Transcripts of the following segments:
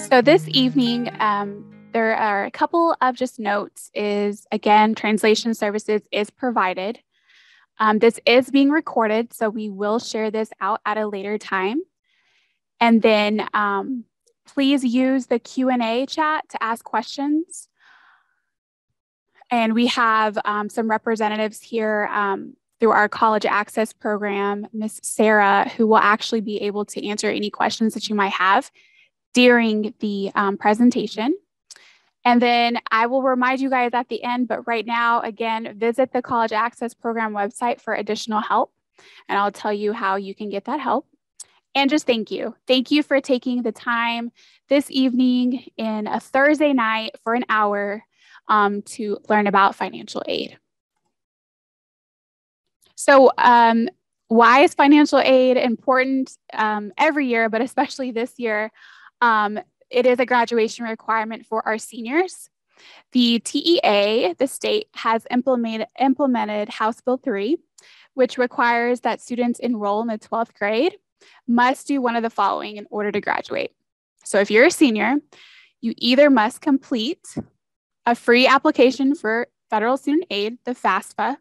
So this evening, there are a couple of just notes again, translation services is provided. This is being recorded, so we will share this out at a later time. And then please use the Q&A chat to ask questions. And we have some representatives here through our college access program, Miss Sarah, who will actually be able to answer any questions that you might have during the presentation. And then I will remind you guys at the end, but right now, again, visit the College Access Program website for additional help. And I'll tell you how you can get that help. And just thank you. Thank you for taking the time this evening in a Thursday night for an hour to learn about financial aid. So why is financial aid important every year, but especially this year? It is a graduation requirement for our seniors. The TEA, the state, has implemented House Bill 3, which requires that students enroll in the 12th grade must do one of the following in order to graduate. So if you're a senior, you either must complete a free application for federal student aid, the FAFSA,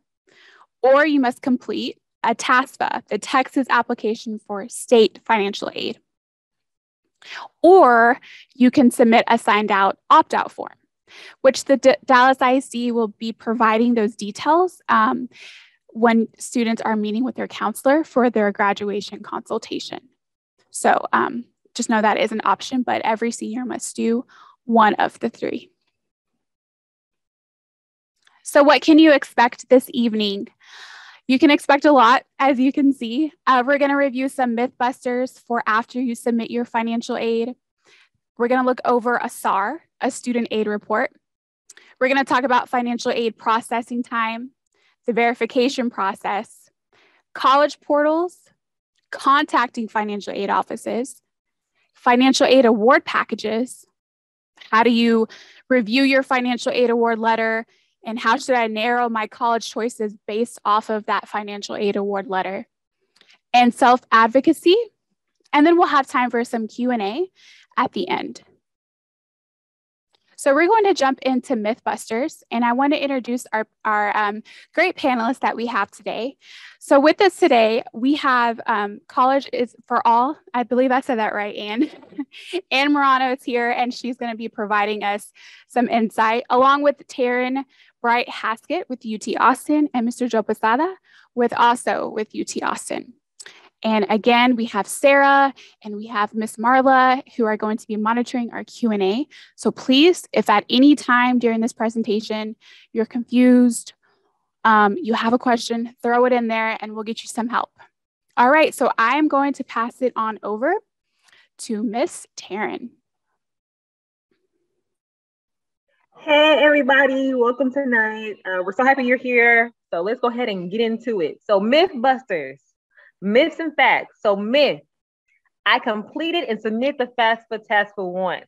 or you must complete a TASFA, the Texas application for state financial aid. Or you can submit a signed out opt-out form, which the Dallas ISD will be providing those details when students are meeting with their counselor for their graduation consultation. So just know that is an option, but every senior must do one of the three. So what can you expect this evening? You can expect a lot, as you can see. We're going to review some mythbusters for after you submit your financial aid. We're going to look over a SAR, a student aid report. We're going to talk about financial aid processing time, the verification process, college portals, contacting financial aid offices, financial aid award packages. How do you review your financial aid award letter? And how should I narrow my college choices based off of that financial aid award letter? And self-advocacy. And then we'll have time for some Q&A at the end. So we're going to jump into Mythbusters, and I want to introduce our great panelists that we have today. So with us today, we have College is for All. I believe I said that right, Anne. Anne Morano is here, and she's going to be providing us some insight, along with Taryn Bright Haskett with UT Austin and Mr. Joe Posada with UT Austin. And again, we have Sarah and we have Miss Marla who are going to be monitoring our Q&A. So please, if at any time during this presentation you're confused, you have a question, throw it in there and we'll get you some help. All right, so I am going to pass it on over to Miss Taryn. Hey everybody, welcome tonight. We're so happy you're here. So let's go ahead and get into it. So Mythbusters. Myths and facts. So myth, I completed and submit the FAFSA task for once.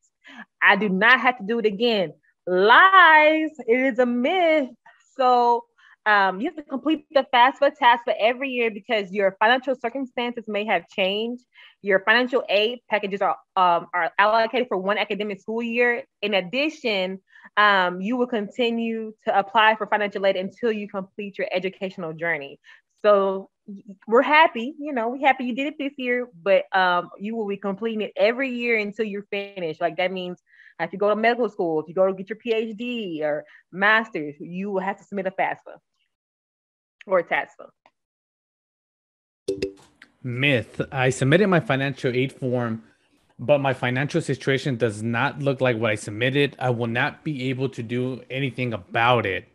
I do not have to do it again. Lies, it is a myth. So you have to complete the FAFSA task for every year because your financial circumstances may have changed. Your financial aid packages are allocated for one academic school year. In addition, you will continue to apply for financial aid until you complete your educational journey. So we're happy, we're happy you did it this year, but you will be completing it every year until you're finished. Like that means if you go to medical school, if you go to get your PhD or master's, you will have to submit a FAFSA or a TASFA. Myth, I submitted my financial aid form, but my financial situation does not look like what I submitted. I will not be able to do anything about it.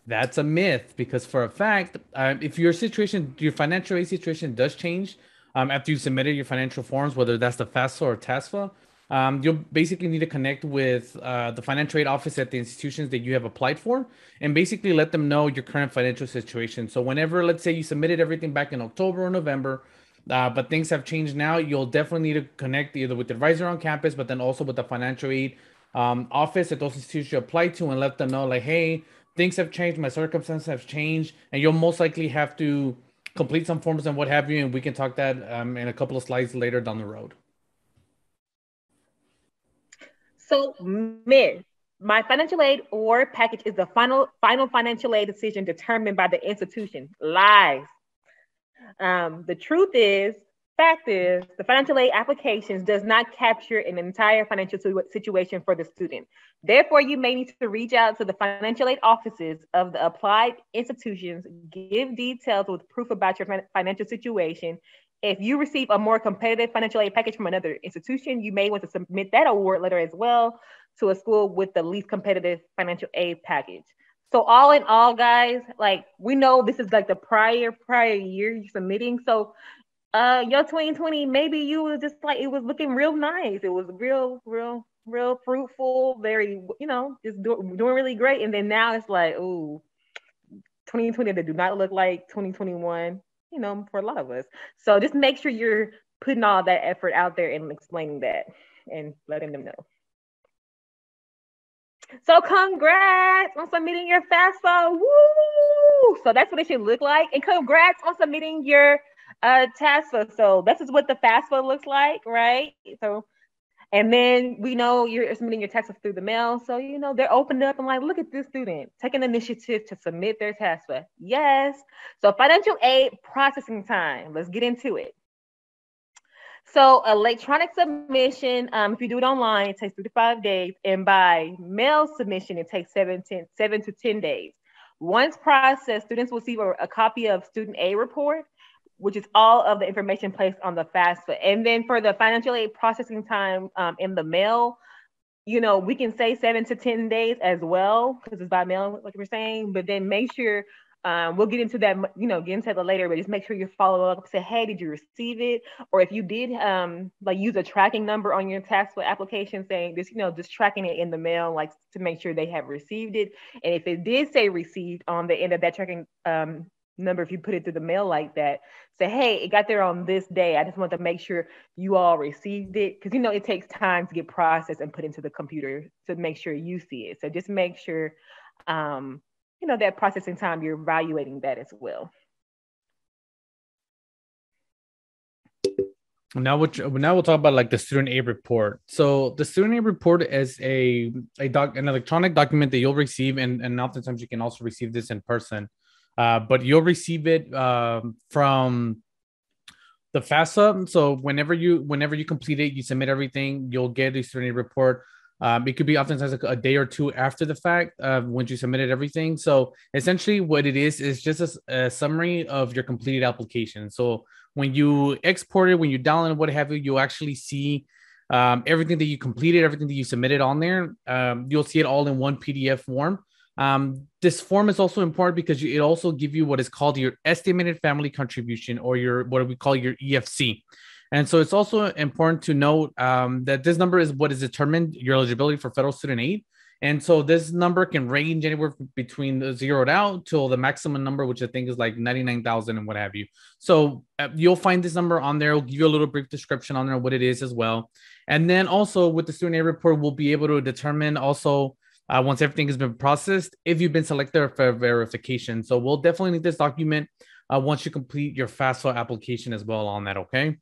That's a myth because for a fact, if your financial aid situation does change after you submitted your financial forms, whether that's the FAFSA or TASFA, you'll basically need to connect with the financial aid office at the institutions that you have applied for and basically let them know your current financial situation. So whenever, let's say you submitted everything back in October or November, but things have changed now, you'll definitely need to connect either with the advisor on campus, but then also with the financial aid office at those institutions you applied to and let them know like, hey, things have changed, my circumstances have changed, and you'll most likely have to complete some forms and what have you, and we can talk that in a couple of slides later down the road. So, myth. My financial aid or package is the final financial aid decision determined by the institution. Lies. The truth is, fact is, the financial aid applications does not capture an entire financial situation for the student. Therefore, you may need to reach out to the financial aid offices of the applied institutions, give details with proof about your financial situation. If you receive a more competitive financial aid package from another institution, you may want to submit that award letter as well to a school with the least competitive financial aid package. So all in all, guys, like we know this is like the prior year you're submitting. So your 2020, maybe you was just like it was looking real nice. It was real fruitful, very, just doing really great. And then now it's like, ooh, 2020 that do not look like 2021, for a lot of us. So just make sure you're putting all that effort out there and explaining that and letting them know. So congrats on submitting your FAFSA. Woo! So that's what it should look like. And congrats on submitting your TASFA. So this is what the FAFSA looks like, right? So, and then we know you're submitting your taxes through the mail. So, they're opened up and like, look at this student taking initiative to submit their TASFA. Yes. So financial aid processing time. Let's get into it. So electronic submission, if you do it online, it takes 3 to 5 days. And by mail submission, it takes 7 to 10 days. Once processed, students will receive a copy of student aid report, which is all of the information placed on the FAFSA. And then for the financial aid processing time in the mail, we can say 7 to 10 days as well, because it's by mail, like we're saying, but then make sure we'll get into that, get into that later, but just make sure you follow up, say, hey, did you receive it? Or if you did, use a tracking number on your TASFA application saying this, just tracking it in the mail, like to make sure they have received it. And if it did say received on the end of that tracking number, if you put it through the mail like that, say, hey, it got there on this day. I just want to make sure you all received it. Because, it takes time to get processed and put into the computer to make sure you see it. So just make sure, that processing time, you're evaluating that as well. Now we'll talk about like the student aid report. So the student aid report is an electronic document that you'll receive, and oftentimes you can also receive this in person. But you'll receive it from the FAFSA. So whenever you complete it, you submit everything, you'll get a student aid report. It could be oftentimes like a day or two after the fact once you submitted everything. So essentially what it is just a summary of your completed application. So when you export it, when you download it, what have you, you'll actually see everything that you completed, everything that you submitted on there. You'll see it all in one PDF form. This form is also important because it also gives you what is called your estimated family contribution, or what we call your EFC. And so it's also important to note that this number is what is determined your eligibility for federal student aid. And so this number can range anywhere between the zeroed out till the maximum number, which I think is like 99,000 and what have you. So you'll find this number on there. We'll give you a little brief description on there, what it is as well. And then also with the student aid report, we'll be able to determine also once everything has been processed, if you've been selected for verification. So we'll definitely need this document once you complete your FAFSA application as well on that, okay?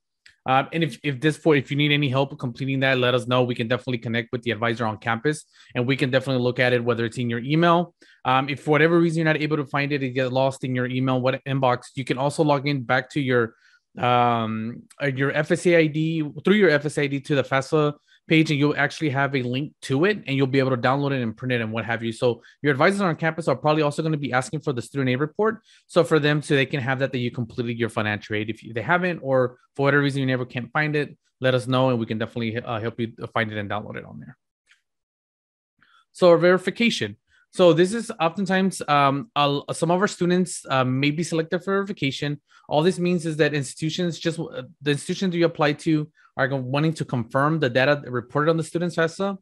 And if you need any help completing that, let us know. We can definitely connect with the advisor on campus, and we can definitely look at it, whether it's in your email. If for whatever reason you're not able to find it, get lost in your email inbox, you can also log in back to your FSA ID through your FSA ID to the FAFSA page, and you'll actually have a link to it, and you'll be able to download it and print it and what have you. So your advisors on campus are probably also going to be asking for the student aid report. So for them, so they can have that you completed your financial aid. If they haven't, or for whatever reason you never can't find it, let us know, and we can definitely help you find it and download it on there. So verification. So this is oftentimes some of our students may be selected for verification. All this means is that the institutions that you apply to are wanting to confirm the data reported on the student's FAFSA,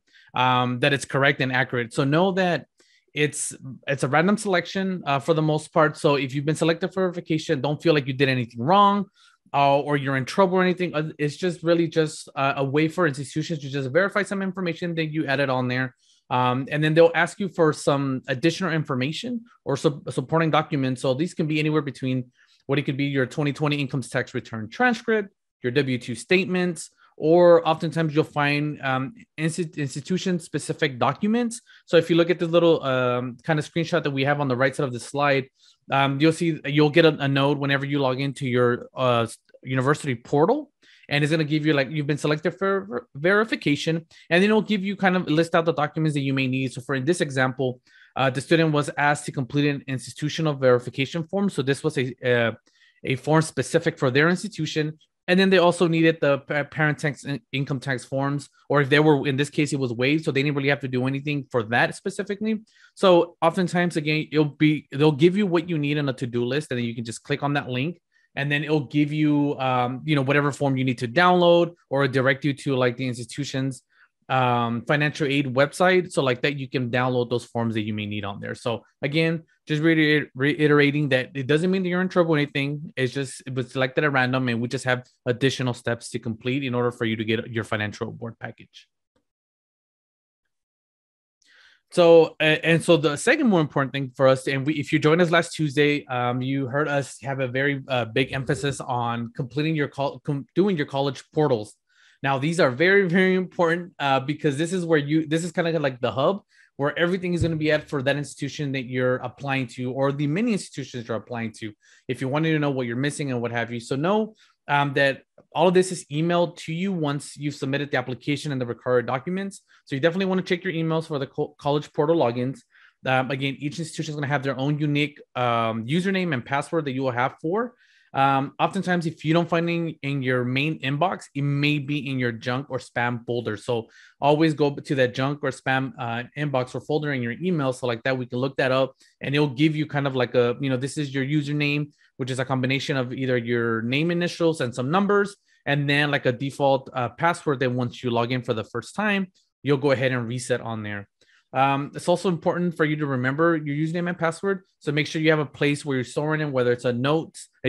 that it's correct and accurate. So know that it's a random selection for the most part. So if you've been selected for verification, don't feel like you did anything wrong or you're in trouble or anything. It's just really just a way for institutions to just verify some information that you added on there. And then they'll ask you for some additional information or supporting documents. So these can be anywhere between what it could be your 2020 income tax return transcript, your W-2 statements, or oftentimes you'll find institution-specific documents. So if you look at this little kind of screenshot that we have on the right side of the slide, you'll get a note whenever you log into your university portal, and it's going to give you like you've been selected for verification, and then it'll give you kind of list out the documents that you may need. So for in this example, the student was asked to complete an institutional verification form. So this was a form specific for their institution. And then they also needed the parent tax and income tax forms, or if they were, in this case, it was waived. So they didn't really have to do anything for that specifically. So oftentimes, again, they'll give you what you need on a to-do list, and then you can just click on that link, and then it'll give you, whatever form you need to download, or direct you to like the institution's financial aid website. So like that, you can download those forms that you may need on there. So again, just reiterating that it doesn't mean that you're in trouble or anything. It was selected at random, and we just have additional steps to complete in order for you to get your financial award package. So, so the second more important thing for us, and if you joined us last Tuesday, you heard us have a very big emphasis on completing doing your college portals. Now, these are very, very important because this is kind of like the hub where everything is going to be at for that institution that you're applying to, or the many institutions you're applying to, if you wanted to know what you're missing and what have you. So know that all of this is emailed to you once you've submitted the application and the required documents. So you definitely want to check your emails for the college portal logins. Again, each institution is going to have their own unique username and password that you will have for. Oftentimes, if you don't find it in your main inbox, it may be in your junk or spam folder. So always go to that junk or spam inbox or folder in your email. So like that, we can look that up, and it'll give you kind of like this is your username, which is a combination of either your name initials and some numbers, and then like a default password that once you log in for the first time, you'll go ahead and reset on there. It's also important for you to remember your username and password. So make sure you have a place where you're storing it, whether it's a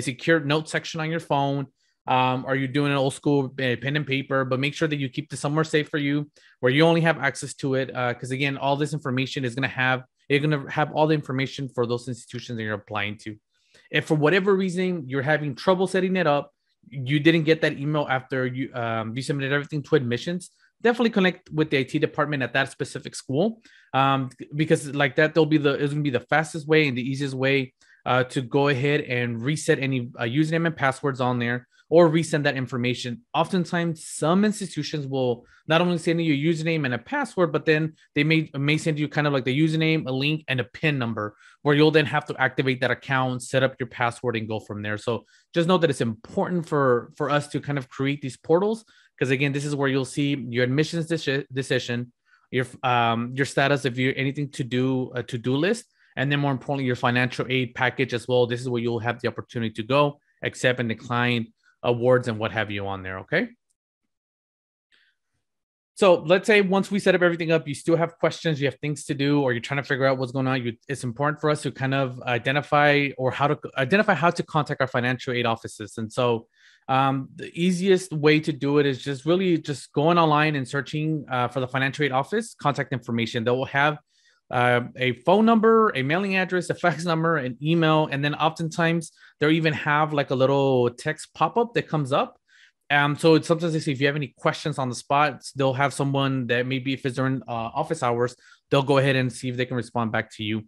secure note section on your phone, or you're doing an old school pen and paper, but make sure that you keep this somewhere safe for you where you only have access to it. Because again, all this information you're going to have all the information for those institutions that you're applying to. If for whatever reason you're having trouble setting it up, you didn't get that email after you submitted everything to admissions, definitely connect with the IT department at that specific school, because like that, it's going to be the fastest way and the easiest way to go ahead and reset any username and passwords on there, or resend that information. Oftentimes, some institutions will not only send you a username and a password, but then they may send you kind of like the username, a link, and a PIN number, where you'll then have to activate that account, set up your password, and go from there. So just know that it's important for us to kind of create these portals, because again, this is where you'll see your admissions decision, your status, if you're anything to do, a to-do list, and then more importantly, your financial aid package as well. This is where you'll have the opportunity to go accept and decline awards and what have you on there. Okay. So let's say once we set up everything up, you still have questions, you have things to do, or you're trying to figure out what's going on. It's important for us to kind of identify how to contact our financial aid offices. And so the easiest way to do it is just going online and searching for the financial aid office contact information. They will have a phone number, a mailing address, a fax number, an email, and then oftentimes they'll even have like a little text pop-up that comes up. So it's sometimes they say if you have any questions on the spot, they'll have someone that maybe if it's during office hours, they'll go ahead and see if they can respond back to you.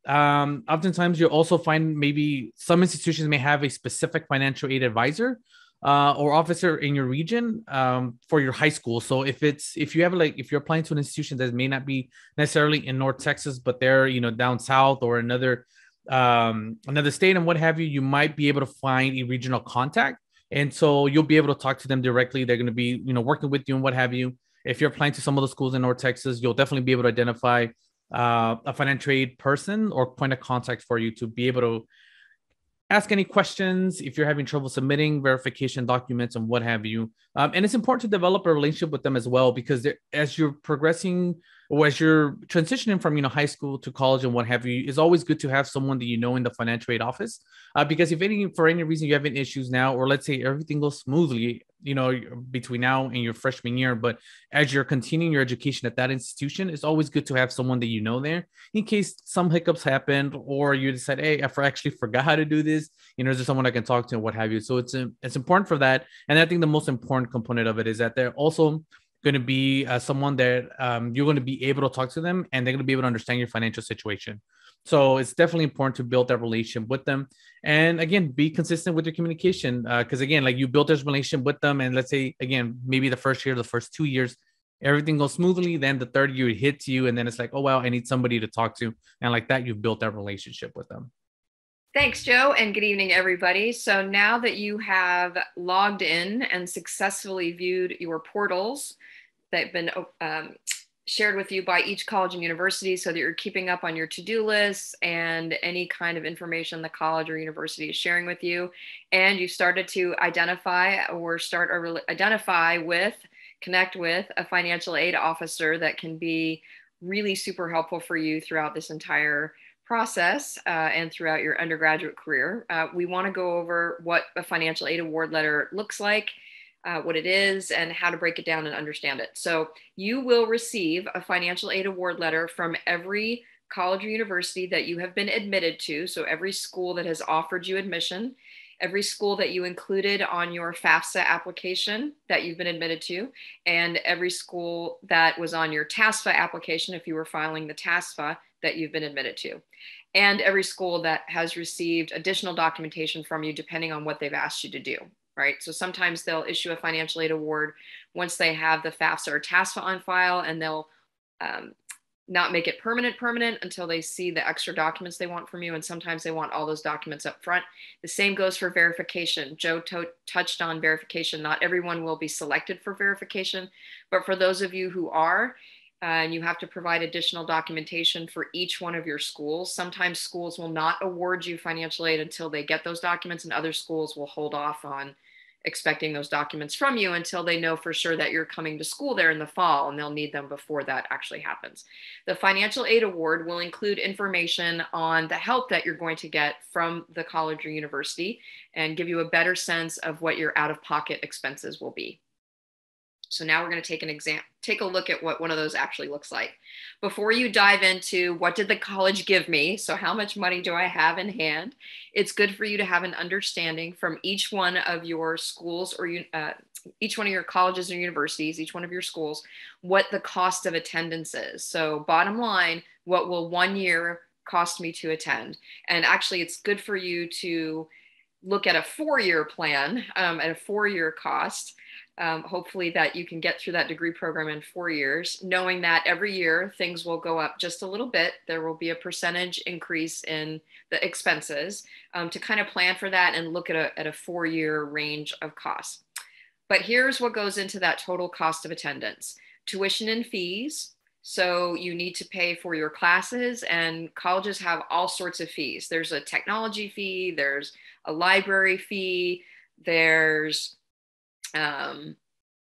Oftentimes you'll also find maybe some institutions may have a specific financial aid advisor or officer in your region for your high school. So if you're applying to an institution that may not be necessarily in North Texas, but they're down south or another state and what have you, you might be able to find a regional contact. And so you'll be able to talk to them directly. They're going to be, working with you and what have you. If you're applying to some of the schools in North Texas, you'll definitely be able to identify a financial aid person or point of contact for you to be able to ask any questions if you're having trouble submitting verification documents and what have you. And it's important to develop a relationship with them as well, because as you're progressing or as you're transitioning from, high school to college and what have you, it's always good to have someone that in the financial aid office. Because if for any reason you're having issues now, or let's say everything goes smoothly, between now and your freshman year, but as you're continuing your education at that institution, it's always good to have someone that there in case some hiccups happened, or you decide, hey, I actually forgot how to do this. Is there someone I can talk to and what have you? So it's important for that. And I think the most important component of it is that they're also going to be someone that you're going to be able to talk to them, and they're going to be able to understand your financial situation. So it's definitely important to build that relationship with them. And again, be consistent with your communication. Because again, like, you built this relationship with them, and let's say, again, maybe the first year, the first 2 years, everything goes smoothly. Then the third year it hits you, and then it's like, oh, wow, I need somebody to talk to. And like that, you've built that relationship with them. Thanks, Joe, and good evening, everybody. So now that you have logged in and successfully viewed your portals that have been shared with you by each college and university, so that you're keeping up on your to-do lists and any kind of information the college or university is sharing with you, and you started to connect with a financial aid officer that can be really super helpful for you throughout this entire process and throughout your undergraduate career. We want to go over what a financial aid award letter looks like, what it is, and how to break it down and understand it. So you will receive a financial aid award letter from every college or university that you have been admitted to. So every school that has offered you admission, every school that you included on your FAFSA application that you've been admitted to, and every school that was on your TASFA application if you were filing the TASFA that you've been admitted to, and every school that has received additional documentation from you depending on what they've asked you to do, right? So sometimes they'll issue a financial aid award once they have the FAFSA or TASFA on file, and they'll not make it permanent until they see the extra documents they want from you. And sometimes they want all those documents up front. The same goes for verification. Joe touched on verification. Not everyone will be selected for verification, but for those of you who are, and you have to provide additional documentation for each one of your schools. Sometimes schools will not award you financial aid until they get those documents, and other schools will hold off on expecting those documents from you until they know for sure that you're coming to school there in the fall, and they'll need them before that actually happens. The financial aid award will include information on the help that you're going to get from the college or university and give you a better sense of what your out-of-pocket expenses will be. So now we're going to take a look at what one of those actually looks like. Before you dive into what did the college give me, so how much money do I have in hand, it's good for you to have an understanding from each one of your schools or each one of your colleges or universities, each one of your schools, what the cost of attendance is. So bottom line, what will 1 year cost me to attend? And actually, it's good for you to look at a 4-year plan at a 4-year cost. Hopefully that you can get through that degree program in 4 years, knowing that every year things will go up just a little bit. There will be a percentage increase in the expenses to kind of plan for that and look at a 4-year range of costs. But here's what goes into that total cost of attendance: tuition and fees. So you need to pay for your classes, and colleges have all sorts of fees. There's a technology fee, there's a library fee, there's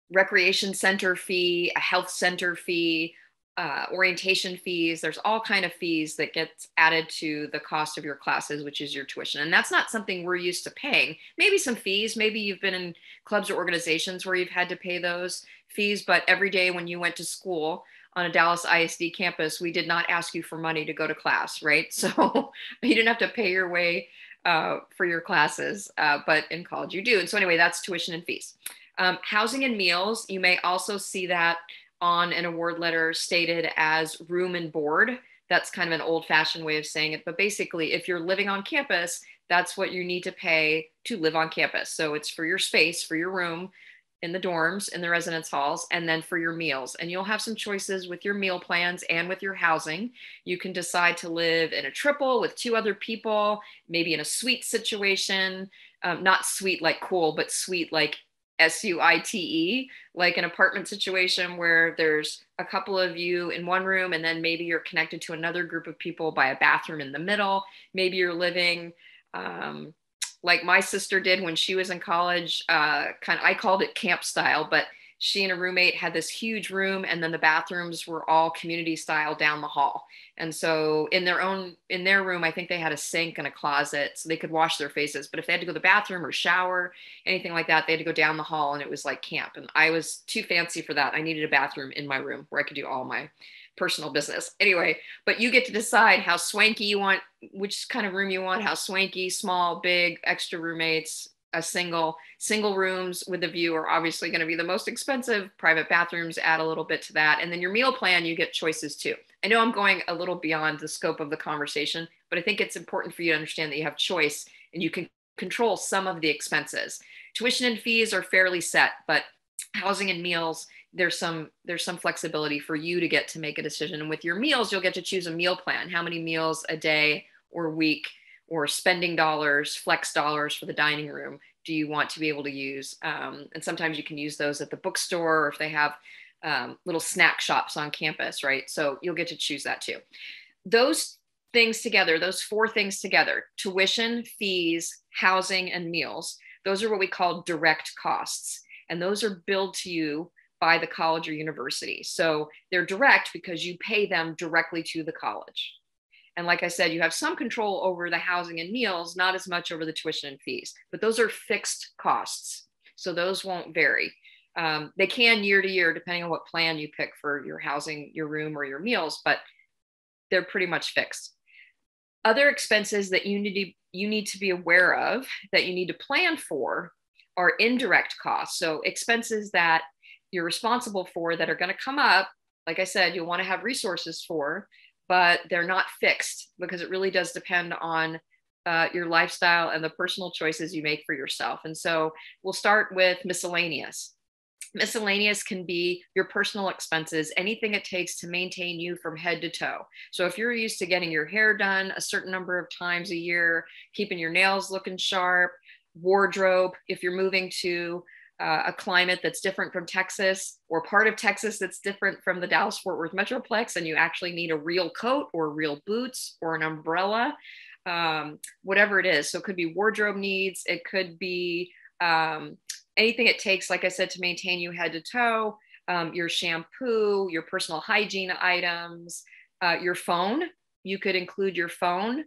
recreation center fee, a health center fee, orientation fees. There's all kind of fees that gets added to the cost of your classes, which is your tuition. And that's not something we're used to paying. Maybe some fees, maybe you've been in clubs or organizations where you've had to pay those fees, but every day when you went to school on a Dallas ISD campus, we did not ask you for money to go to class, right? So you didn't have to pay your way for your classes, but in college you do. And so anyway, that's tuition and fees. Housing and meals, you may also see that on an award letter stated as room and board. That's kind of an old-fashioned way of saying it, but basically if you're living on campus, that's what you need to pay to live on campus. So it's for your space, for your room in the dorms, in the residence halls, and then for your meals. And you'll have some choices with your meal plans and with your housing. You can decide to live in a triple with 2 other people, maybe in a suite situation, not suite like cool, but suite like SUITE, like an apartment situation where there's a couple of you in one room, and then maybe you're connected to another group of people by a bathroom in the middle. Maybe you're living like my sister did when she was in college. I called it camp style, but she and a roommate had this huge room, and then the bathrooms were all community style down the hall. And so in their room, I think they had a sink and a closet so they could wash their faces. But if they had to go to the bathroom or shower, anything like that, they had to go down the hall, and it was like camp. And I was too fancy for that. I needed a bathroom in my room where I could do all my personal business. Anyway, but you get to decide how swanky you want, which kind of room you want, how swanky, small, big, extra roommates, a single rooms with a view are obviously going to be the most expensive. Private bathrooms add a little bit to that. And then your meal plan, you get choices too. I know I'm going a little beyond the scope of the conversation, but I think it's important for you to understand that you have choice and you can control some of the expenses. Tuition and fees are fairly set, but housing and meals, there's some flexibility for you to get to make a decision. And with your meals, you'll get to choose a meal plan. How many meals a day or week or spending dollars, flex dollars for the dining room do you want to be able to use? And sometimes you can use those at the bookstore, or if they have little snack shops on campus, right? So you'll get to choose that too. Those things together, those four things together, tuition, fees, housing, and meals, those are what we call direct costs. And those are billed to you by the college or university. So they're direct because you pay them directly to the college. And like I said, you have some control over the housing and meals, not as much over the tuition and fees, but those are fixed costs. So those won't vary. They can year to year, depending on what plan you pick for your housing, your room, or your meals, but they're pretty much fixed. Other expenses that you need to be aware of, that you need to plan for, are indirect costs. So expenses that you're responsible for that are going to come up. Like I said, you'll want to have resources for, but they're not fixed because it really does depend on your lifestyle and the personal choices you make for yourself. And so we'll start with miscellaneous. Miscellaneous can be your personal expenses, anything it takes to maintain you from head to toe. So if you're used to getting your hair done a certain number of times a year, keeping your nails looking sharp, wardrobe, if you're moving to a climate that's different from Texas, or part of Texas that's different from the Dallas-Fort Worth Metroplex, and you actually need a real coat or real boots or an umbrella, whatever it is. So it could be wardrobe needs. It could be anything it takes, like I said, to maintain you head to toe, your shampoo, your personal hygiene items, your phone. You could include your phone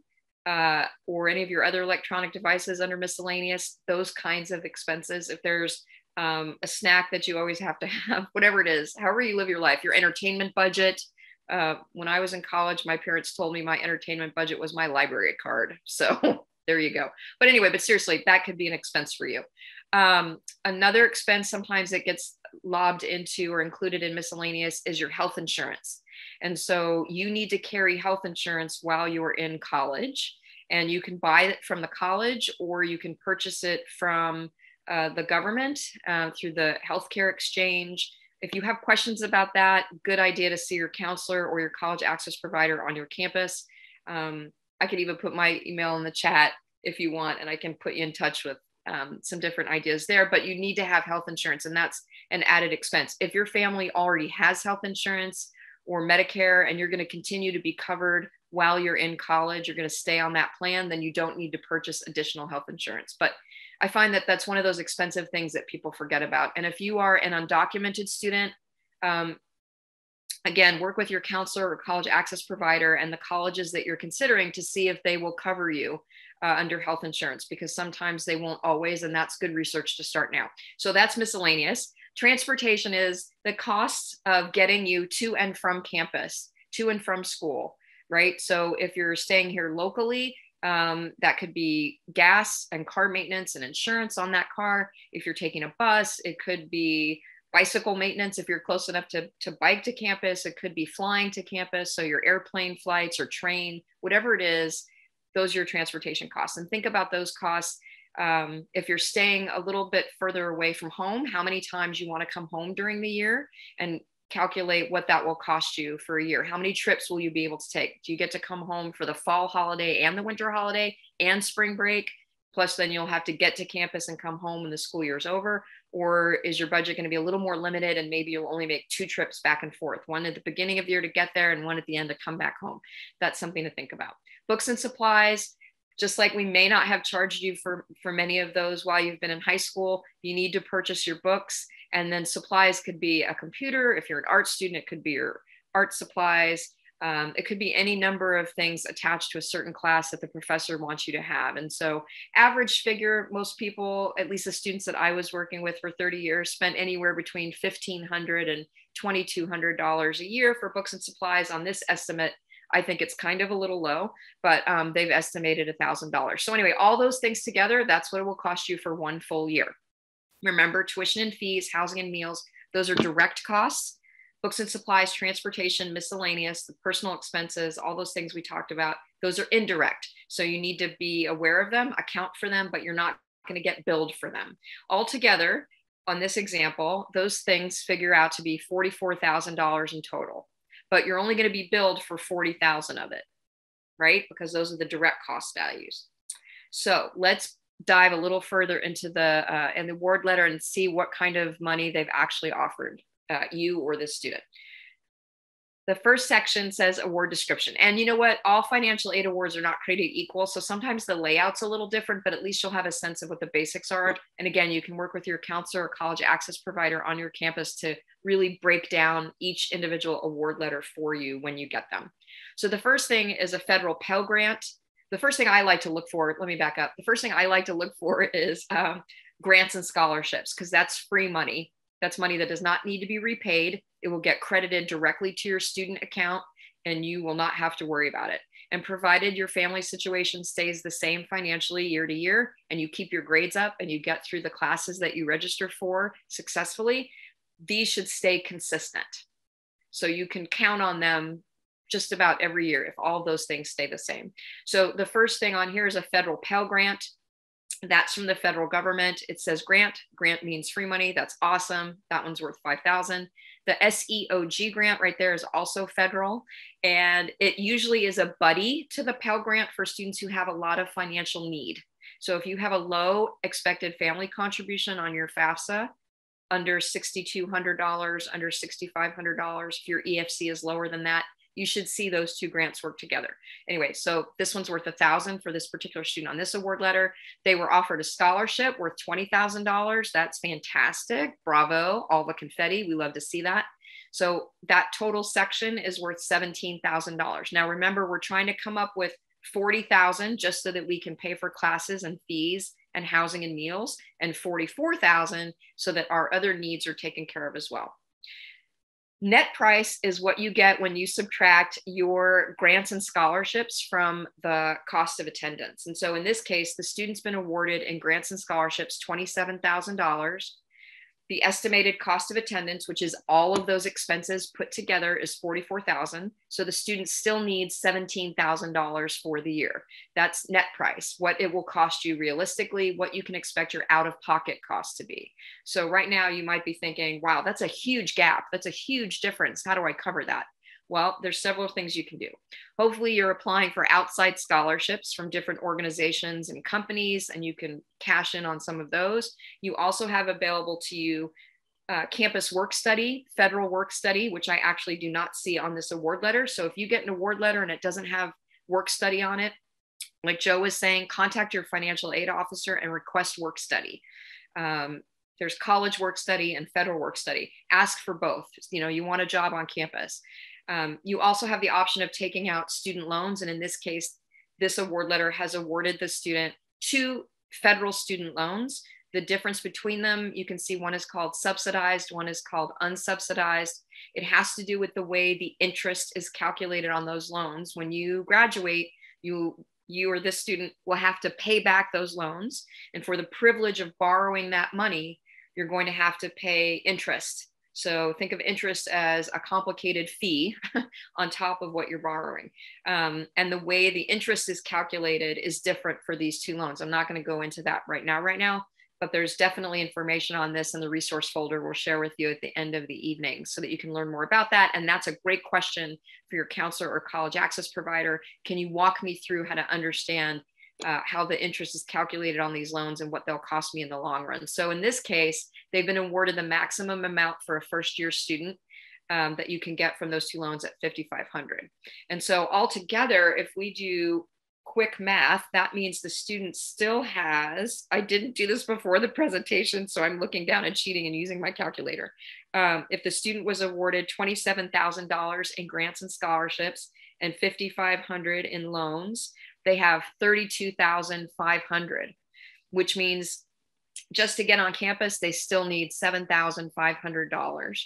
or any of your other electronic devices under miscellaneous, those kinds of expenses. If there's a snack that you always have to have, whatever it is, however you live your life, your entertainment budget. When I was in college, my parents told me my entertainment budget was my library card. So there you go. But anyway, but seriously, that could be an expense for you. Another expense sometimes that gets lobbed into or included in miscellaneous is your health insurance. And so you need to carry health insurance while you're in college, and you can buy it from the college or you can purchase it from the government through the healthcare exchange. If you have questions about that, good idea to see your counselor or your college access provider on your campus. I could even put my email in the chat if you want, and I can put you in touch with some different ideas there, but you need to have health insurance, and that's an added expense. If your family already has health insurance or Medicare and you're going to continue to be covered while you're in college, you're going to stay on that plan, then you don't need to purchase additional health insurance. But I find that that's one of those expensive things that people forget about. And if you are an undocumented student, again, work with your counselor or college access provider and the colleges that you're considering to see if they will cover you under health insurance, because sometimes they won't always, and that's good research to start now. So that's miscellaneous. Transportation is the costs of getting you to and from campus, to and from school, right? So if you're staying here locally, that could be gas and car maintenance and insurance on that car. If you're taking a bus, it could be bicycle maintenance if you're close enough to bike to campus. It could be flying to campus, so your airplane flights or train, whatever it is, those are your transportation costs. And think about those costs. If you're staying a little bit further away from home, how many times you want to come home during the year, and calculate what that will cost you for a year. How many trips will you be able to take? Do you get to come home for the fall holiday and the winter holiday and spring break? Plus then you'll have to get to campus and come home when the school year is over. Or is your budget going to be a little more limited and maybe you'll only make 2 trips back and forth, one at the beginning of the year to get there and one at the end to come back home? That's something to think about. Books and supplies. Just like we may not have charged you for many of those while you've been in high school, you need to purchase your books. And then supplies could be a computer. If you're an art student, it could be your art supplies. It could be any number of things attached to a certain class that the professor wants you to have. And so average figure, most people, at least the students that I was working with for 30 years, spent anywhere between $1,500 and $2,200 a year for books and supplies. On this estimate, I think it's kind of a little low, but they've estimated $1,000. So anyway, all those things together, that's what it will cost you for one full year. Remember, tuition and fees, housing and meals, those are direct costs. Books and supplies, transportation, miscellaneous, the personal expenses, all those things we talked about, those are indirect. So you need to be aware of them, account for them, but you're not going to get billed for them. Altogether, on this example, those things figure out to be $44,000 in total, but you're only going to be billed for $40,000 of it, right? Because those are the direct cost values. So let's dive a little further into the award letter and see what kind of money they've actually offered you or the student. The first section says award description. And you know what? All financial aid awards are not created equal. So sometimes the layout's a little different, but at least you'll have a sense of what the basics are. And again, you can work with your counselor or college access provider on your campus to really break down each individual award letter for you when you get them. So the first thing is a federal Pell Grant. The first thing I like to look for, let me back up. The first thing I like to look for is grants and scholarships, because that's free money. That's money that does not need to be repaid. It will get credited directly to your student account and you will not have to worry about it. And provided your family situation stays the same financially year to year and you keep your grades up and you get through the classes that you registered for successfully, these should stay consistent. So you can count on them just about every year if all of those things stay the same. So the first thing on here is a federal Pell Grant. That's from the federal government. It says grant. Grant means free money. That's awesome. That one's worth $5,000. The SEOG grant right there is also federal. And it usually is a buddy to the Pell Grant for students who have a lot of financial need. So if you have a low expected family contribution on your FAFSA, under $6,200, under $6,500, if your EFC is lower than that, you should see those two grants work together. Anyway, so this one's worth $1,000 for this particular student on this award letter. They were offered a scholarship worth $20,000. That's fantastic. Bravo, all the confetti. We love to see that. So that total section is worth $17,000. Now, remember, we're trying to come up with $40,000 just so that we can pay for classes and fees and housing and meals, and $44,000 so that our other needs are taken care of as well. Net price is what you get when you subtract your grants and scholarships from the cost of attendance. And so in this case, the student's been awarded in grants and scholarships $27,000. The estimated cost of attendance, which is all of those expenses put together, is $44,000. So the student still needs $17,000 for the year. That's net price, what it will cost you realistically, what you can expect your out-of-pocket cost to be. So right now you might be thinking, wow, that's a huge gap. That's a huge difference. How do I cover that? Well, there's several things you can do. Hopefully you're applying for outside scholarships from different organizations and companies, and you can cash in on some of those. You also have available to you campus work study, federal work study, which I actually do not see on this award letter. So if you get an award letter and it doesn't have work study on it, like Joe was saying, contact your financial aid officer and request work study. There's college work study and federal work study. Ask for both. You know, you want a job on campus. You also have the option of taking out student loans. And in this case, this award letter has awarded the student 2 federal student loans. The difference between them, you can see one is called subsidized, one is called unsubsidized. It has to do with the way the interest is calculated on those loans. When you graduate, you or this student will have to pay back those loans. And for the privilege of borrowing that money, you're going to have to pay interest. So think of interest as a complicated fee on top of what you're borrowing. And the way the interest is calculated is different for these 2 loans. I'm not going to go into that right now, but there's definitely information on this in the resource folder we'll share with you at the end of the evening so that you can learn more about that. And that's a great question for your counselor or college access provider. Can you walk me through how to understand how the interest is calculated on these loans and what they'll cost me in the long run? So in this case, they've been awarded the maximum amount for a first-year student that you can get from those 2 loans at $5,500. And so altogether, if we do quick math, that means the student still has, I didn't do this before the presentation, so I'm looking down and cheating and using my calculator. If the student was awarded $27,000 in grants and scholarships and $5,500 in loans, they have $32,500, which means just to get on campus, they still need $7,500.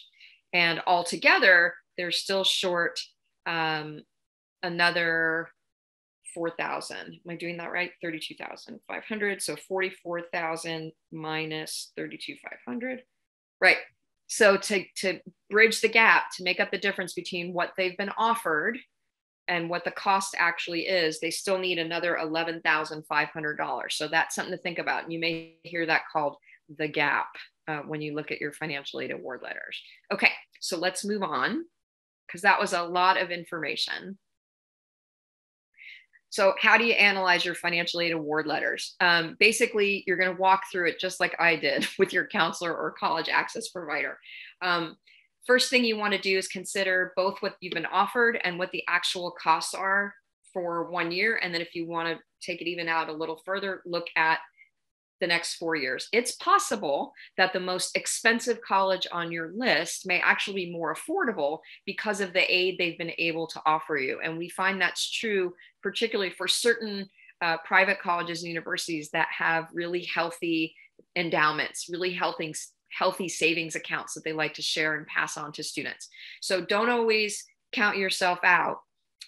And altogether, they're still short another 4,000. Am I doing that right? 32,500. So 44,000 minus 32,500. Right. So to bridge the gap, to make up the difference between what they've been offered and what the cost actually is, they still need another $11,500. So that's something to think about. And you may hear that called the gap when you look at your financial aid award letters. Okay, so let's move on, because that was a lot of information. So how do you analyze your financial aid award letters? Basically, you're going to walk through it just like I did with your counselor or college access provider. First thing you want to do is consider both what you've been offered and what the actual costs are for 1 year. And then if you want to take it even out a little further, look at the next 4 years. It's possible that the most expensive college on your list may actually be more affordable because of the aid they've been able to offer you. And we find that's true, particularly for certain private colleges and universities that have really healthy endowments, really healthy savings accounts that they like to share and pass on to students. So don't always count yourself out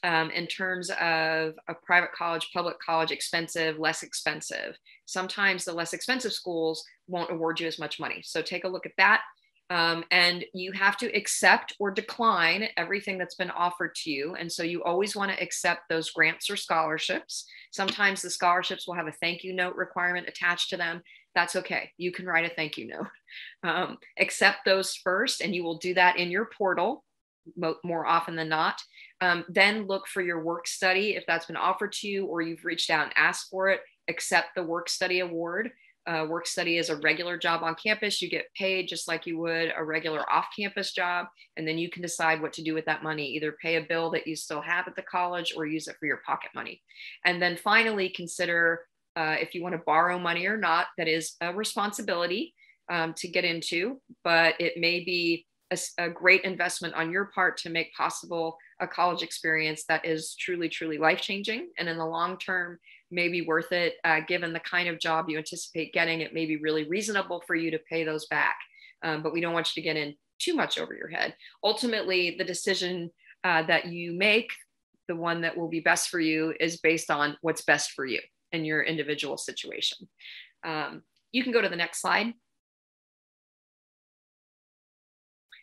in terms of a private college, public college, expensive, less expensive. Sometimes the less expensive schools won't award you as much money. So take a look at that. And you have to accept or decline everything that's been offered to you. And so you always want to accept those grants or scholarships. Sometimes the scholarships will have a thank you note requirement attached to them. That's okay. You can write a thank you note. Accept those first, and you will do that in your portal more often than not. Then look for your work study. If that's been offered to you or you've reached out and asked for it, accept the work study award. Work study is a regular job on campus. You get paid just like you would a regular off-campus job. And then you can decide what to do with that money, either pay a bill that you still have at the college or use it for your pocket money. And then finally, consider if you want to borrow money or not. That is a responsibility to get into, but it may be a great investment on your part to make possible a college experience that is truly, truly life-changing. And in the long term, may be worth it. Given the kind of job you anticipate getting, it may be really reasonable for you to pay those back. But we don't want you to get in too much over your head. Ultimately, the decision that you make, the one that will be best for you, is based on what's best for you and your individual situation. You can go to the next slide.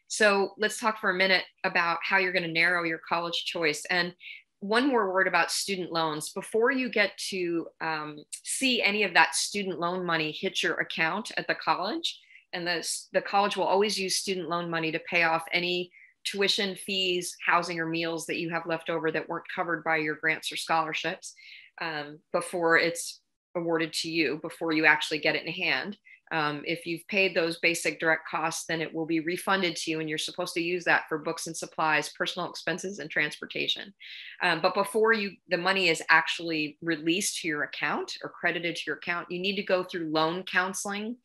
So let's talk for a minute about how you're going to narrow your college choice. And one more word about student loans. Before you get to see any of that student loan money hit your account at the college, and the college will always use student loan money to pay off any tuition, fees, housing, or meals that you have left over that weren't covered by your grants or scholarships before it's awarded to you, before you actually get it in hand. If you've paid those basic direct costs, then it will be refunded to you, and you're supposed to use that for books and supplies, personal expenses, and transportation. But before the money is actually released to your account or credited to your account, you need to go through loan counseling.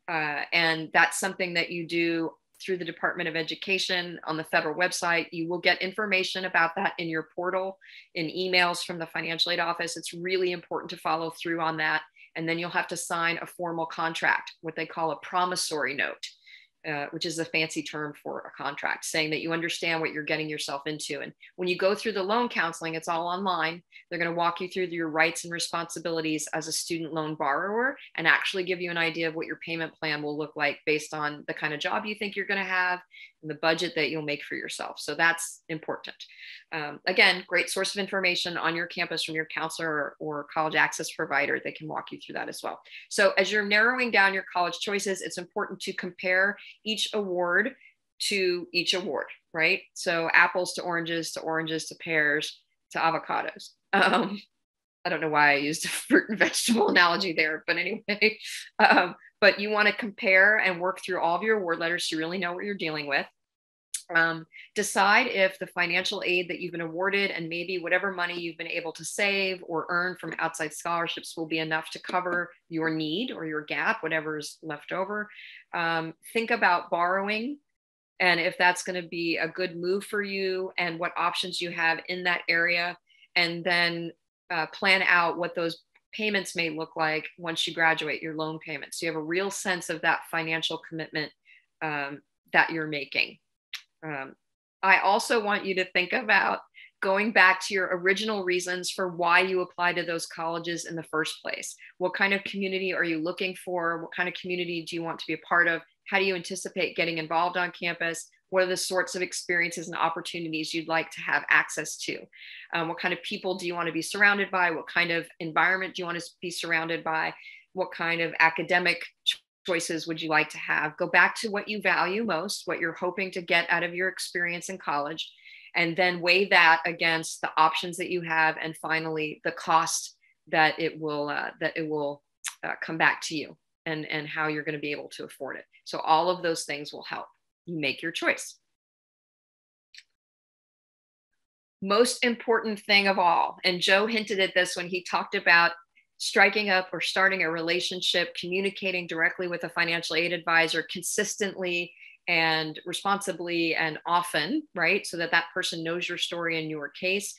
And that's something that you do through the Department of Education on the federal website. You will get information about that in your portal, in emails from the financial aid office. It's really important to follow through on that. And then you'll have to sign a formal contract, what they call a promissory note, which is a fancy term for a contract, saying that you understand what you're getting yourself into. And when you go through the loan counseling, it's all online. They're going to walk you through your rights and responsibilities as a student loan borrower and actually give you an idea of what your payment plan will look like based on the kind of job you think you're going to have and the budget that you'll make for yourself. So that's important. Again, great source of information on your campus from your counselor or college access provider. They can walk you through that as well. So as you're narrowing down your college choices, it's important to compare each award to each award, right? So apples to oranges to pears to avocados. I don't know why I used a fruit and vegetable analogy there, but anyway, but you want to compare and work through all of your award letters to really know what you're dealing with. Decide if the financial aid that you've been awarded and maybe whatever money you've been able to save or earn from outside scholarships will be enough to cover your need or your gap, whatever's left over. Think about borrowing and if that's going to be a good move for you and what options you have in that area. And then plan out what those payments may look like once you graduate, your loan payments. So you have a real sense of that financial commitment that you're making. I also want you to think about going back to your original reasons for why you applied to those colleges in the first place. What kind of community are you looking for? What kind of community do you want to be a part of? How do you anticipate getting involved on campus? What are the sorts of experiences and opportunities you'd like to have access to? What kind of people do you want to be surrounded by? What kind of environment do you want to be surrounded by? What kind of academic choices would you like to have? Go back to what you value most, what you're hoping to get out of your experience in college, and then weigh that against the options that you have, and finally the cost that it will come back to you, and how you're going to be able to afford it. So all of those things will help you make your choice. Most important thing of all, and Joe hinted at this when he talked about striking up or starting a relationship, communicating directly with a financial aid advisor consistently and responsibly and often, right? So that that person knows your story and your case,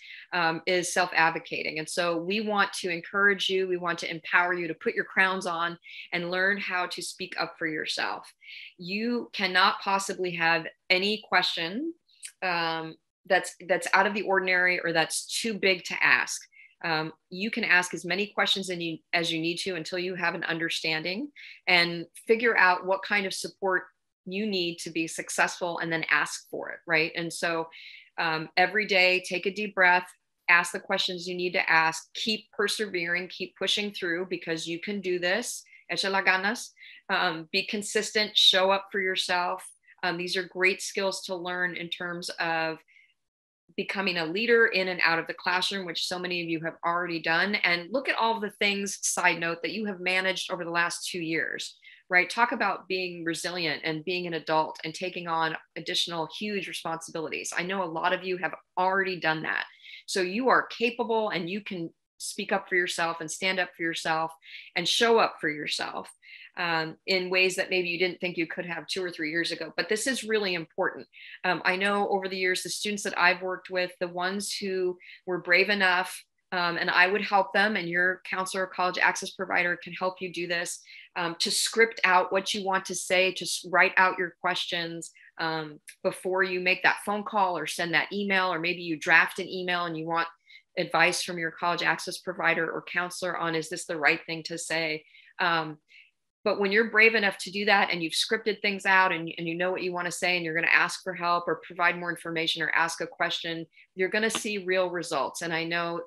is self-advocating. And so we want to encourage you, we want to empower you to put your crowns on and learn how to speak up for yourself. You cannot possibly have any question that's out of the ordinary or that's too big to ask. You can ask as many questions as you need to until you have an understanding and figure out what kind of support you need to be successful, and then ask for it, right? And so every day, take a deep breath, ask the questions you need to ask, keep persevering, keep pushing through, because you can do this. Echa la ganas. Be consistent, show up for yourself. These are great skills to learn in terms of becoming a leader in and out of the classroom, which so many of you have already done. And look at all of the things, side note, that you have managed over the last 2 years, right? Talk about being resilient and being an adult and taking on additional huge responsibilities. I know a lot of you have already done that. So you are capable and you can speak up for yourself and stand up for yourself and show up for yourself in ways that maybe you didn't think you could have 2 or 3 years ago. But this is really important. I know over the years, the students that I've worked with, the ones who were brave enough, and I would help them, and your counselor or college access provider can help you do this, to script out what you want to say, to write out your questions before you make that phone call or send that email, or maybe you draft an email and you want advice from your college access provider or counselor on, is this the right thing to say? But when you're brave enough to do that and you've scripted things out and you know what you want to say, and you're going to ask for help or provide more information or ask a question, you're going to see real results. And I know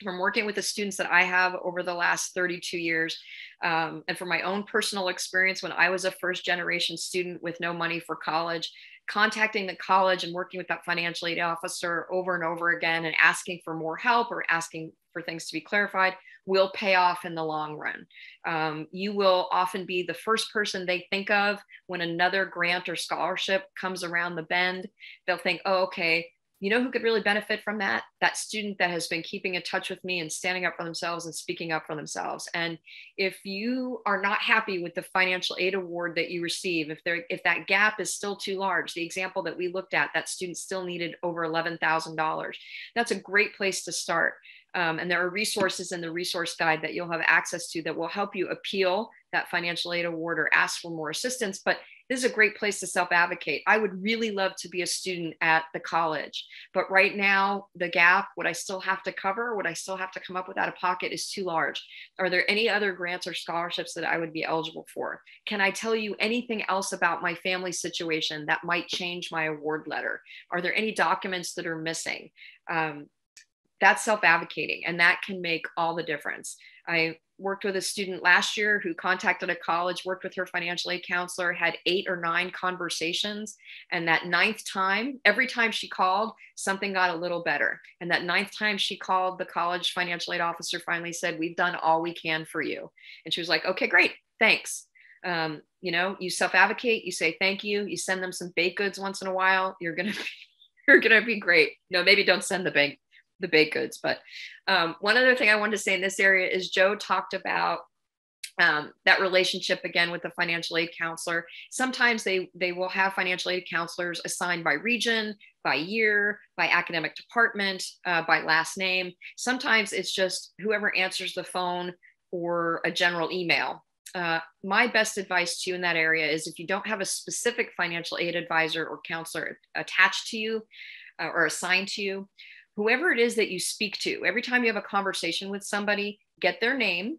from working with the students that I have over the last 32 years, and from my own personal experience when I was a first generation student with no money for college, contacting the college and working with that financial aid officer over and over again and asking for more help or asking for things to be clarified will pay off in the long run. You will often be the first person they think of when another grant or scholarship comes around the bend. They'll think, oh, okay, you know who could really benefit from that? That student that has been keeping in touch with me and standing up for themselves and speaking up for themselves. And if you are not happy with the financial aid award that you receive, if that gap is still too large, the example that we looked at, that student still needed over $11,000. That's a great place to start. And there are resources in the resource guide that you'll have access to that will help you appeal that financial aid award or ask for more assistance. But this is a great place to self-advocate. I would really love to be a student at the college, but right now the gap, what I still have to cover, what I still have to come up with out of pocket is too large. Are there any other grants or scholarships that I would be eligible for? Can I tell you anything else about my family situation that might change my award letter? Are there any documents that are missing? That's self-advocating, and that can make all the difference. I worked with a student last year who contacted a college, worked with her financial aid counselor, had 8 or 9 conversations. And that 9th time, every time she called, something got a little better. And that 9th time she called, the college financial aid officer finally said, "We've done all we can for you." And she was like, "Okay, great, thanks." You self-advocate, you say thank you, you send them some baked goods once in a while, you're gonna be great. No, maybe don't send the baked goods. But one other thing I wanted to say in this area is Joe talked about that relationship again with the financial aid counselor. Sometimes they will have financial aid counselors assigned by region, by year, by academic department, by last name. Sometimes it's just whoever answers the phone or a general email. My best advice to you in that area is if you don't have a specific financial aid advisor or counselor attached to you or assigned to you, whoever it is that you speak to, every time you have a conversation with somebody, get their name,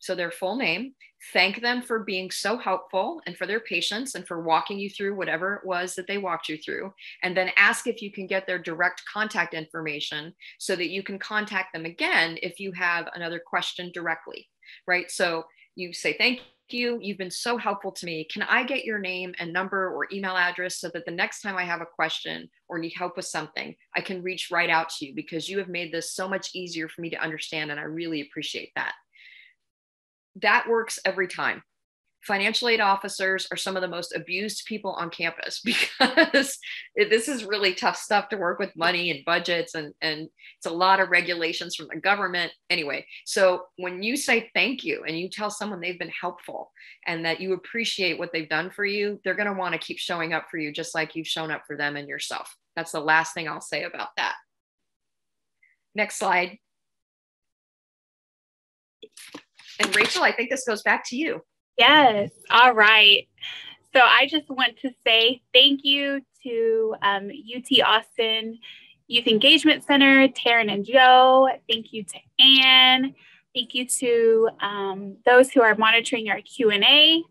so their full name, thank them for being so helpful and for their patience and for walking you through whatever it was that they walked you through. And then ask if you can get their direct contact information so that you can contact them again if you have another question directly, right? So you say, thank you, you've been so helpful to me. Can I get your name and number or email address so that the next time I have a question or need help with something, I can reach right out to you because you have made this so much easier for me to understand. And I really appreciate that. That works every time. Financial aid officers are some of the most abused people on campus because this is really tough stuff to work with money and budgets and it's a lot of regulations from the government. Anyway, so when you say thank you and you tell someone they've been helpful and that you appreciate what they've done for you, they're going to want to keep showing up for you just like you've shown up for them and yourself. That's the last thing I'll say about that. Next slide. And Rachel, I think this goes back to you. Yes. All right. So I just want to say thank you to UT Austin Youth Engagement Center, Taryn and Joe. Thank you to Anne. Thank you to those who are monitoring our Q&A.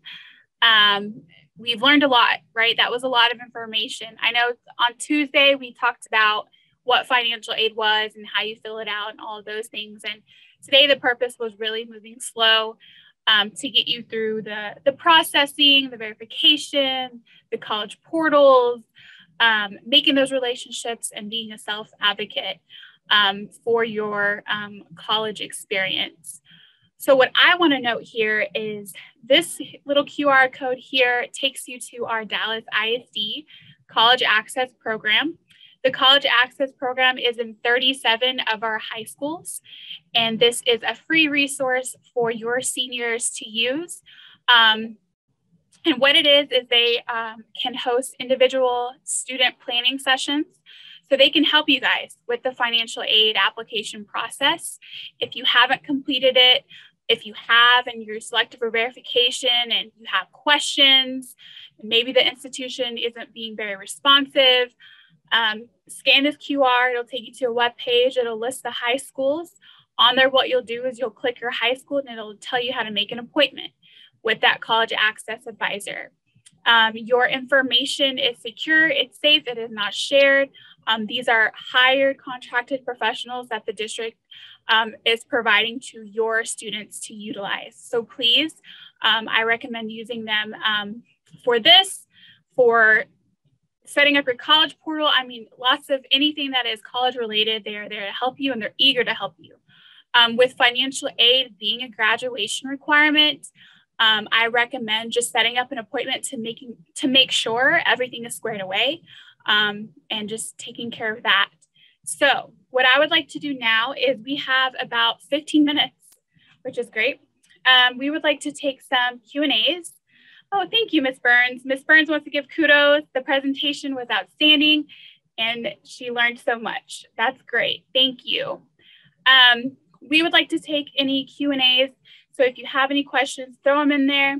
We've learned a lot, right? That was a lot of information. I know on Tuesday, we talked about what financial aid was and how you fill it out and all of those things. And today, the purpose was really moving slow to get you through the processing, the verification, the college portals, making those relationships and being a self-advocate for your college experience. So what I want to note here is this little QR code here takes you to our Dallas ISD College Access Program. The College Access Program is in 37 of our high schools, and this is a free resource for your seniors to use. And what it is they can host individual student planning sessions, so they can help you guys with the financial aid application process. If you haven't completed it, if you have and you're selected for verification and you have questions, maybe the institution isn't being very responsive, scan this QR, it'll take you to a web page, it'll list the high schools. On there, what you'll do is you'll click your high school and it'll tell you how to make an appointment with that college access advisor. Your information is secure, it's safe, it is not shared. These are hired contracted professionals that the district is providing to your students to utilize. So please, I recommend using them for this, for setting up your college portal. I mean, lots of anything that is college related, they are there to help you and they're eager to help you. With financial aid being a graduation requirement, I recommend just setting up an appointment to make sure everything is squared away and just taking care of that. So what I would like to do now is we have about 15 minutes, which is great. We would like to take some Q&As. Oh, thank you, Ms. Burns. Ms. Burns wants to give kudos. The presentation was outstanding and she learned so much. That's great. Thank you. We would like to take any Q&As. So if you have any questions, throw them in there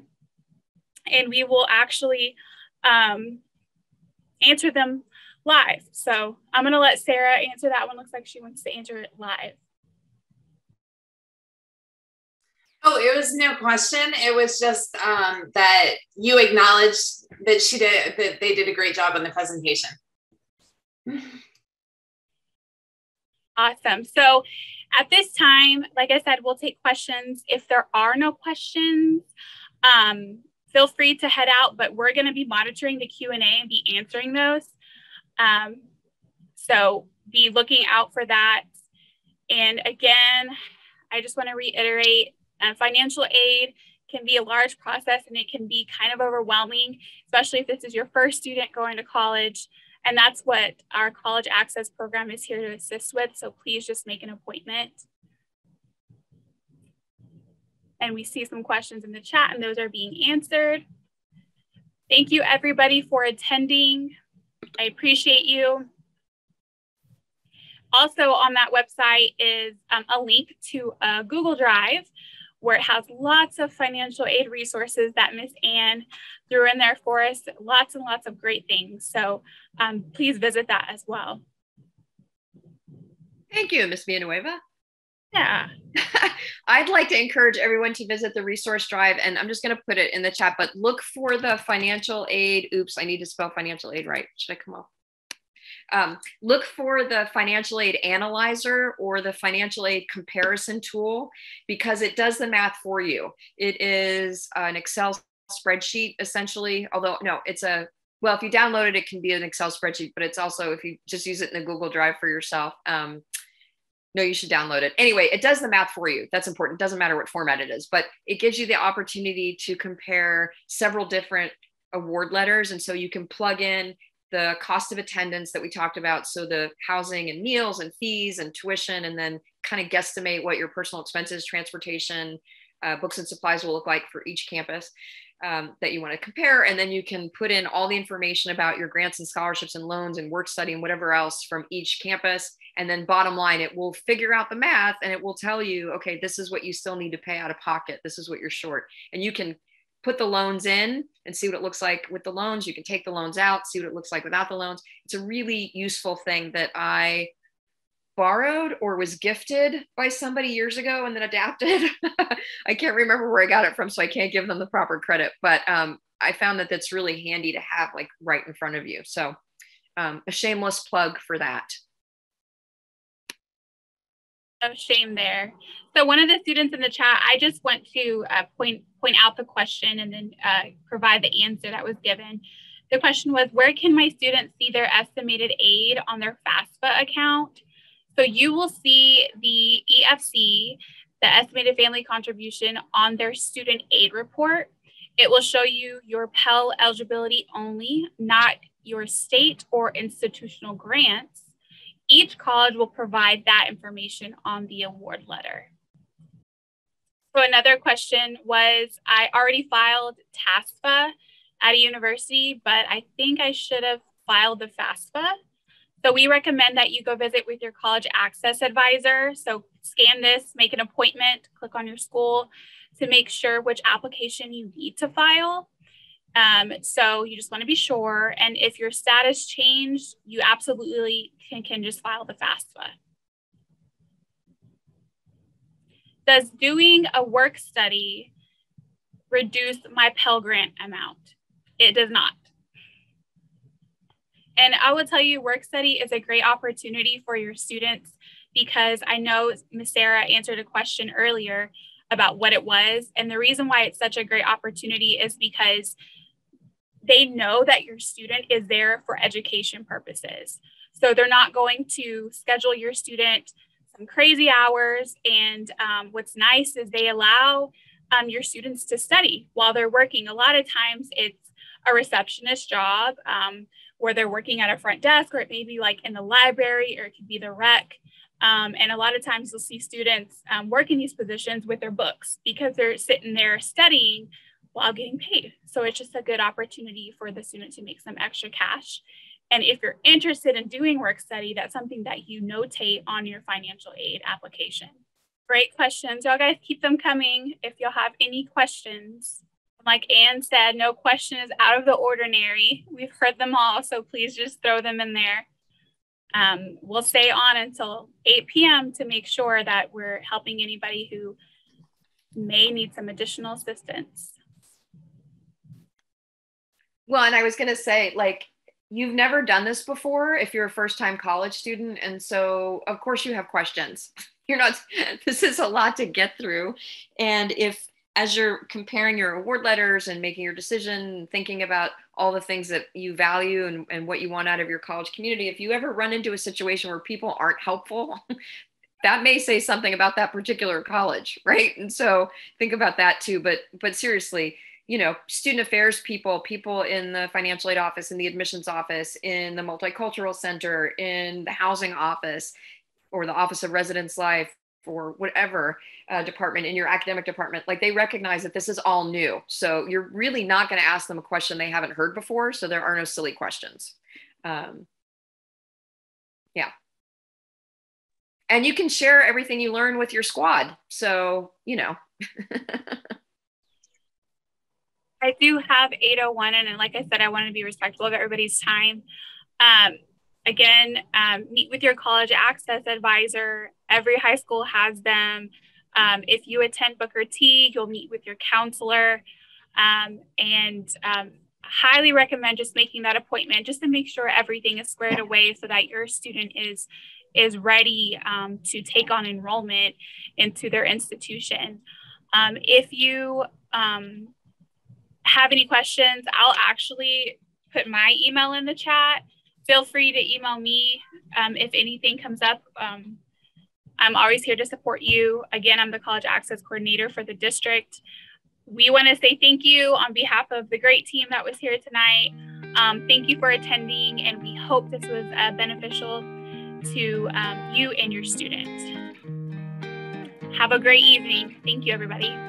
and we will actually answer them live. So I'm going to let Sarah answer that one. Looks like she wants to answer it live. Oh, it was no question. It was just that you acknowledged that they did a great job on the presentation. Awesome. So at this time, like I said, we'll take questions. If there are no questions, feel free to head out, but we're going to be monitoring the Q&A and be answering those. So be looking out for that. And again, I just want to reiterate, financial aid can be a large process and it can be kind of overwhelming, especially if this is your first student going to college. And that's what our college access program is here to assist with. So please just make an appointment. And we see some questions in the chat and those are being answered. Thank you everybody for attending. I appreciate you. Also on that website is a link to a Google Drive where it has lots of financial aid resources that Miss Ann threw in there for us, lots and lots of great things. So please visit that as well. Thank you, Miss Villanueva. Yeah. I'd like to encourage everyone to visit the resource drive, and I'm just going to put it in the chat, but look for the financial aid. Oops, I need to spell financial aid right. Should I come up? Look for the financial aid analyzer or the financial aid comparison tool, because it does the math for you. It is an Excel spreadsheet essentially, although no, it's a, well, if you download it, it can be an Excel spreadsheet, but it's also, if you just use it in the Google Drive for yourself, no, you should download it. Anyway, it does the math for you. That's important. It doesn't matter what format it is, but it gives you the opportunity to compare several different award letters. And so you can plug in the cost of attendance that we talked about. So the housing and meals and fees and tuition, and then kind of guesstimate what your personal expenses, transportation, books and supplies will look like for each campus that you want to compare. And then you can put in all the information about your grants and scholarships and loans and work study and whatever else from each campus. And then bottom line, it will figure out the math and it will tell you, okay, this is what you still need to pay out of pocket. This is what you're short. And you can put the loans in and see what it looks like with the loans. You can take the loans out, see what it looks like without the loans. It's a really useful thing that I borrowed or was gifted by somebody years ago and then adapted. I can't remember where I got it from, so I can't give them the proper credit, but I found that that's really handy to have like right in front of you. So a shameless plug for that. No shame there. So one of the students in the chat, I just want to point out the question and then provide the answer that was given. The question was, where can my students see their estimated aid on their FAFSA account? So you will see the EFC, the estimated family contribution, on their student aid report. It will show you your Pell eligibility only, not your state or institutional grants. Each college will provide that information on the award letter. So another question was, I already filed TASFA at a university, but I think I should have filed the FAFSA. So we recommend that you go visit with your college access advisor. So scan this, make an appointment, click on your school to make sure which application you need to file. So you just want to be sure. And if your status changed, you absolutely can just file the FAFSA. Does doing a work study reduce my Pell Grant amount? It does not. And I will tell you, work study is a great opportunity for your students, because I know Ms. Sarah answered a question earlier about what it was. And the reason why it's such a great opportunity is because they know that your student is there for education purposes. So they're not going to schedule your student some crazy hours. And what's nice is they allow your students to study while they're working. A lot of times it's a receptionist job where they're working at a front desk, or it may be like in the library, or it could be the rec. And a lot of times you'll see students work in these positions with their books because they're sitting there studying while getting paid. So it's just a good opportunity for the student to make some extra cash. And if you're interested in doing work study, that's something that you notate on your financial aid application. Great questions. Y'all guys keep them coming if you'll have any questions. Like Ann said, no question is out of the ordinary. We've heard them all, so please just throw them in there. We'll stay on until 8 p.m. to make sure that we're helping anybody who may need some additional assistance. Well, and I was going to say, like, you've never done this before if you're a first-time college student. And so, of course, you have questions. This is a lot to get through. And if, as you're comparing your award letters and making your decision, thinking about all the things that you value and what you want out of your college community, if you ever run into a situation where people aren't helpful, that may say something about that particular college, right? And so think about that too. But seriously, student affairs people in the financial aid office, in the admissions office, in the multicultural center, in the housing office, or the office of residence life, or whatever department in your academic department, like they recognize that this is all new. So you're really not going to ask them a question they haven't heard before. So there are no silly questions. Yeah. And you can share everything you learn with your squad. So, I do have 801, and like I said, I want to be respectful of everybody's time. Again, meet with your college access advisor. Every high school has them. If you attend Booker T, you'll meet with your counselor, and highly recommend just making that appointment just to make sure everything is squared away so that your student is ready to take on enrollment into their institution. If you have any questions, I'll actually put my email in the chat. Feel free to email me if anything comes up. I'm always here to support you. Again, I'm the College Access Coordinator for the district. We want to say thank you on behalf of the great team that was here tonight. Thank you for attending, and we hope this was beneficial to you and your students. Have a great evening. Thank you, everybody.